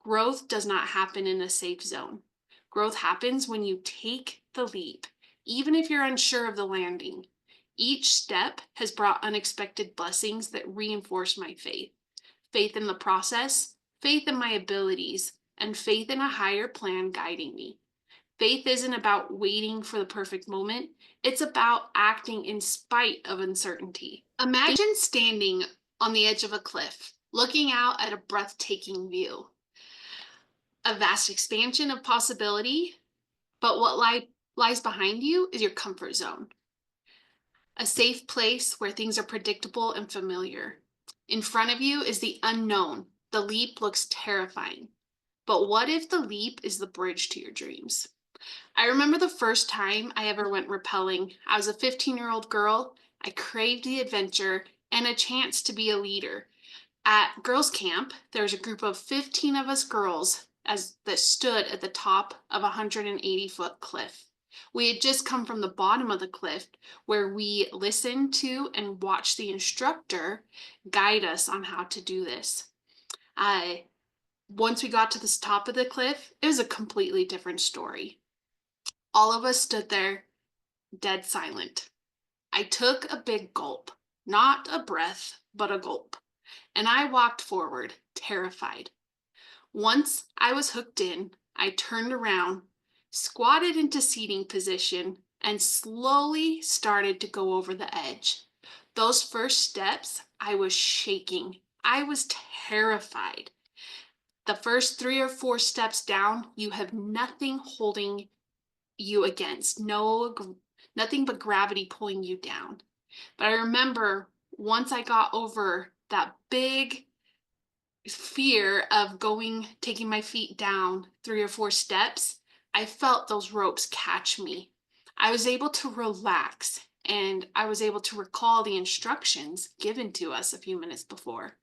Growth does not happen in a safe zone. Growth happens when you take the leap, even if you're unsure of the landing. Each step has brought unexpected blessings that reinforce my faith. Faith in the process, faith in my abilities, and faith in a higher plan guiding me. Faith isn't about waiting for the perfect moment, it's about acting in spite of uncertainty. Imagine standing on the edge of a cliff, looking out at a breathtaking view, a vast expansion of possibility, but lies behind you is your comfort zone, a safe place where things are predictable and familiar. In front of you is the unknown. The leap looks terrifying. But what if the leap is the bridge to your dreams? I remember the first time I ever went rappelling. I was a 15-year-old girl. I craved the adventure and a chance to be a leader. At girls' camp, there was a group of 15 of us girls that stood at the top of a 180-foot cliff. We had just come from the bottom of the cliff where we listened to and watched the instructor guide us on how to do this. Once we got to the top of the cliff, it was a completely different story. All of us stood there, dead silent. I took a big gulp, not a breath, but a gulp, and I walked forward, terrified. Once I was hooked in, I turned around, squatted into seating position, and slowly started to go over the edge. Those first steps, I was shaking. I was terrified. The first 3 or 4 steps down, you have nothing holding you against, nothing but gravity pulling you down. But I remember once I got over that big fear of taking my feet down 3 or 4 steps, I felt those ropes catch me. I was able to relax and I was able to recall the instructions given to us a few minutes before.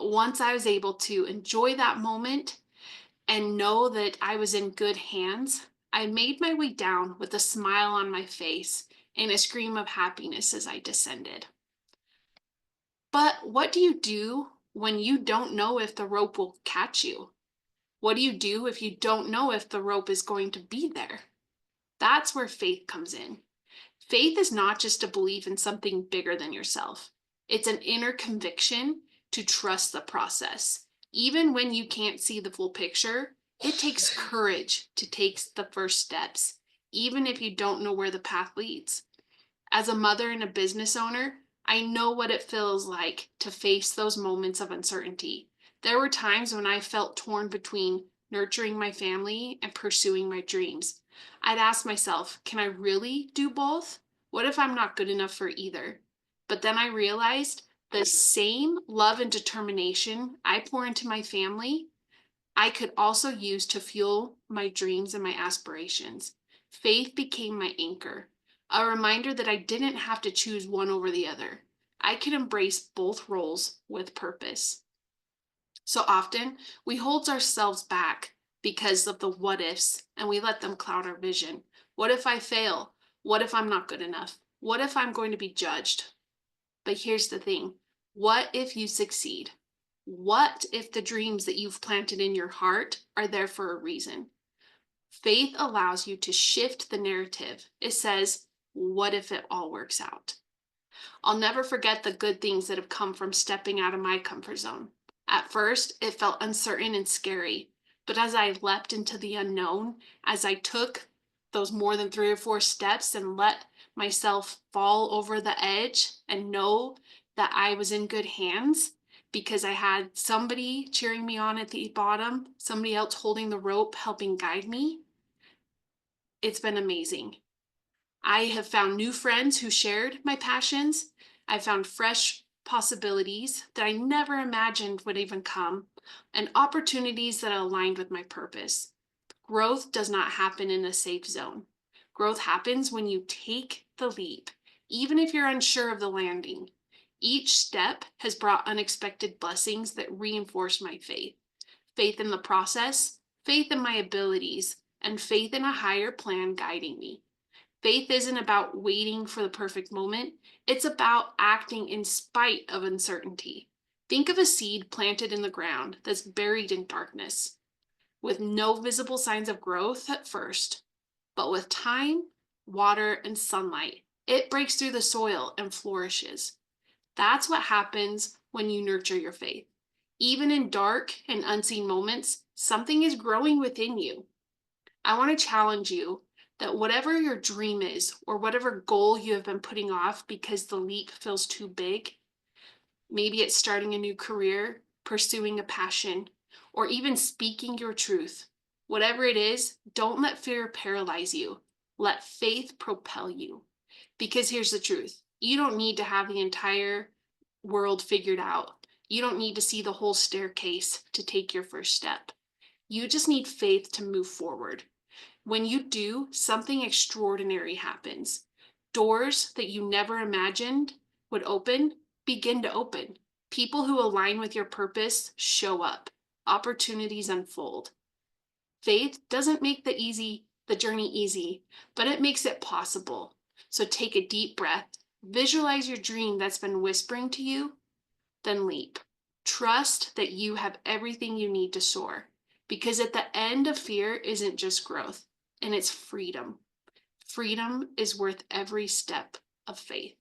Once I was able to enjoy that moment and know that I was in good hands, I made my way down with a smile on my face and a scream of happiness as I descended. But what do you do when you don't know if the rope will catch you? What do you do if you don't know if the rope is going to be there? That's where faith comes in. Faith is not just a belief in something bigger than yourself. It's an inner conviction to trust the process. Even when you can't see the full picture, it takes courage to take the first steps, even if you don't know where the path leads. As a mother and a business owner, I know what it feels like to face those moments of uncertainty. There were times when I felt torn between nurturing my family and pursuing my dreams. I'd ask myself, can I really do both? What if I'm not good enough for either? But then I realized the same love and determination I pour into my family, I could also use to fuel my dreams and my aspirations. Faith became my anchor, a reminder that I didn't have to choose one over the other. I could embrace both roles with purpose. So often, we hold ourselves back because of the what ifs and we let them cloud our vision. What if I fail? What if I'm not good enough? What if I'm going to be judged? But here's the thing. What if you succeed? What if the dreams that you've planted in your heart are there for a reason? Faith allows you to shift the narrative. It says, what if it all works out? I'll never forget the good things that have come from stepping out of my comfort zone. At first, it felt uncertain and scary, but as I leapt into the unknown, as I took those more than 3 or 4 steps and let myself fall over the edge and know that I was in good hands because I had somebody cheering me on at the bottom, somebody else holding the rope, helping guide me, it's been amazing. I have found new friends who shared my passions. I found fresh possibilities that I never imagined would even come, and opportunities that aligned with my purpose. Growth does not happen in a safe zone. Growth happens when you take the leap, even if you're unsure of the landing. Each step has brought unexpected blessings that reinforce my faith. Faith in the process, faith in my abilities, and faith in a higher plan guiding me. Faith isn't about waiting for the perfect moment. It's about acting in spite of uncertainty. Think of a seed planted in the ground that's buried in darkness, with no visible signs of growth at first. But with time, water, and sunlight, it breaks through the soil and flourishes. That's what happens when you nurture your faith. Even in dark and unseen moments, something is growing within you. I want to challenge you that whatever your dream is, or whatever goal you have been putting off because the leap feels too big, maybe it's starting a new career, pursuing a passion, or even speaking your truth. Whatever it is, don't let fear paralyze you. Let faith propel you. Because here's the truth: you don't need to have the entire world figured out. You don't need to see the whole staircase to take your first step. You just need faith to move forward. When you do, something extraordinary happens. Doors that you never imagined would open begin to open. People who align with your purpose show up. Opportunities unfold. Faith doesn't make the journey easy, but it makes it possible. So take a deep breath, visualize your dream that's been whispering to you, then leap. Trust that you have everything you need to soar, because at the end of fear isn't just growth, and it's freedom. Freedom is worth every step of faith.